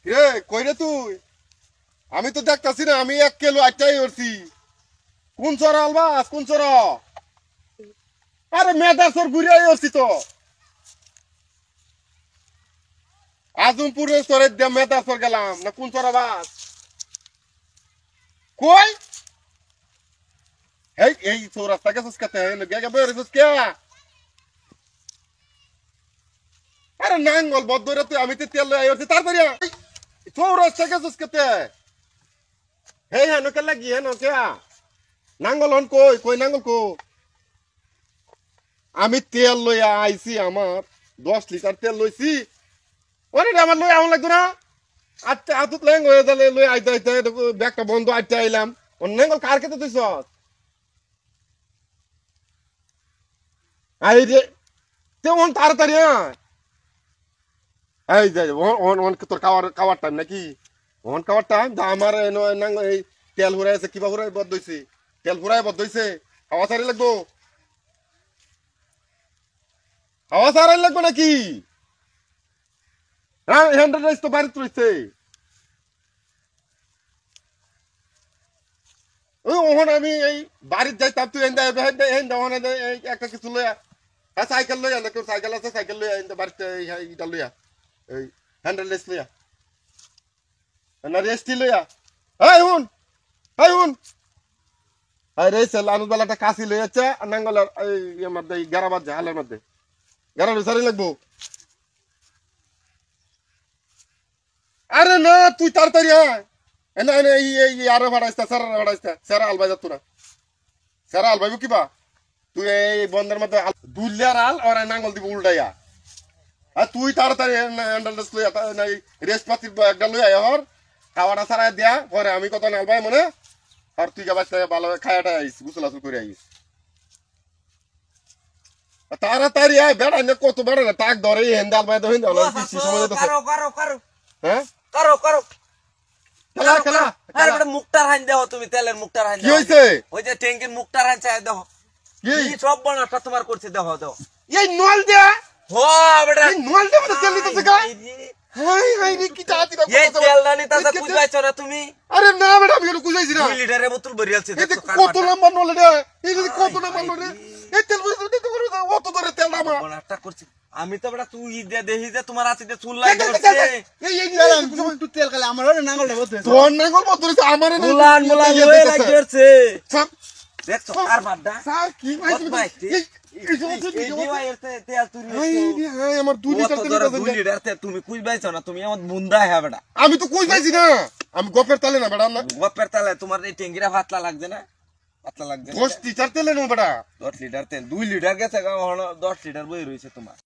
রে কই রে তুই? আমি তো দেখতাছি না, আমি 1 কিলো আটটাই করছি। কোন চরা আলবাস, কোন চরা? আরে মেদাসর ঘুরিয়াই করছি তো। আজমপুরের চরে দিয়ে মেদাসর গেলাম না, কোন চরা বাস? কই? এই চৌরাস্তা গেছিস কেতে? গেগে বেরিয়েছিস কে? আরে নাঙ্গল বদ্ধরে তুই, আমি তো তেল লই আইছি তাড়াতাড়ি আয়। চৌরাস্তা গেছিস কেতে? হেন কে লাগি হেন কে? নাঙ্গল হন কই? কই নাঙ্গল কো? আমি তেল লইয়া আইছি, আমার 10 লিটার তেল লইছি। ওরে আমার লই আমন লাগতো না। আচ্ছা আতুত লেং হয়ে যালে লই আইতে আইতে ব্যাগটা বন্ধ আইতে আইলাম। অন নাঙ্গল কার কেতে তুইছ? আই রে তে অন তাড়াতাড়ি আয়। এই যে অন তোর খাওয়ার টাইম নাকি? অন খাওয়ার টাইম দা আমার নাঙ্গল এই তেল হুরাই আছে, কিবা হুরাই বদ্ধ হইছে। তেল হুরাই বদ্ধ হইছে, হাওয়া সারি লাগবো। হাওয়া সারাই লাগবে নাকি? হ্যাঁ হ্যান্ডেল রাইস তো বাড়িতে রইছে। ওই ওহন আমি এই বাড়িতে যাইতাম, তুই এন্দা এন্দা ওহন একটা কিছু লইয়া। হ্যাঁ সাইকেল লইয়া না, কেউ সাইকেল আছে, সাইকেল লইয়া এন্দা বাড়িতে এইটা লইয়া, এই হ্যান্ডেল রেস লইয়া না, রেস্টি লইয়া। এই হুন, এই হুন, এই রেস আনুর বেলাটা কাশি লই যাচ্ছে নাঙ্গলের এই মধ্যে 11 বাজে, হালের মধ্যে 11 সারি লাগবো। আরে না তুই তাড়াতাড়ি আয়। এনে এনে এই আরে ভাড়াইস্তা স্যার ভাড়াইস্তা স্যার আলবাই যাত না, স্যার আলবাইব কিবা? তুই এই বন্ধের মধ্যে দুলিয়ার আল আর নাঙ্গল দিব উল্টাইয়া। আর তুই তাড়াতাড়ি রেস্ট পাতির একটা লই আয় হর, খাওয়াটা সারাই দিয়া পরে আমি কত আলবাই মনে। আর তুই যাবাস ভালো খায়াটা আইস, গুসল আসল করে আইস তাড়াতাড়ি আয়। বেড়া না কত বেড়া না তাক ধরে হেন্দে আলবাই তো হেন্দে হ্যাঁ করো করো খেলা খেলা আরে বড় মুক্তার হান দাও, তুমি তেলের মুক্তার হান কি দাও। হইছে? ওই যে ট্যাঙ্কির মুক্তার হান চাই দাও। কি সব বনাটা তোমার করছে, দাও দাও। এই নল দে হো বেটা, এই নল দে মানে তেল দিতেছে গা। হাই হাই রে কি তাতি না এই তেল দানি তাতে কুইবাইছো না তুমি? আরে না বেটা আমি কেন কুইছি না। 2 লিটারের বোতল ভরিয়ালছে, এই দেখো কত লম্বা নল রে, এই কত লম্বা নল রে। এই তেল দিতে তো অত ধরে তেল দামা বনাটা করছে। আমি তো বেটা তুই দে দেখি যে তোমার আছে যে চুল লাগছে। এই একটু তেল খালে আমার ওরে নাঙ্গলটা বলতে তোর নাঙ্গল মত ধরেছে আমার না। মুলান মুলান লয়ে লাগছে, সব দেখছো কার বাড্ডা স্যার কি ভাই আমার 2 লিটার তেল 2 লিটার তেল তুমি কুইবাইছো না, তুমি আমার মুন্ডা হ্যাঁ বেটা। আমি তো কই পাইছি না, আমি গপের তালে না বেটা না। গপের তালে তোমার এই ট্যাঙ্কিটা পাতলা লাগছে না? পাতলা লাগছে 10 লিটার তেলে নো বেটা। 10 লিটার তেল 2 লিটার গেছে গা, 10 লিটার বই রয়েছে তোমার।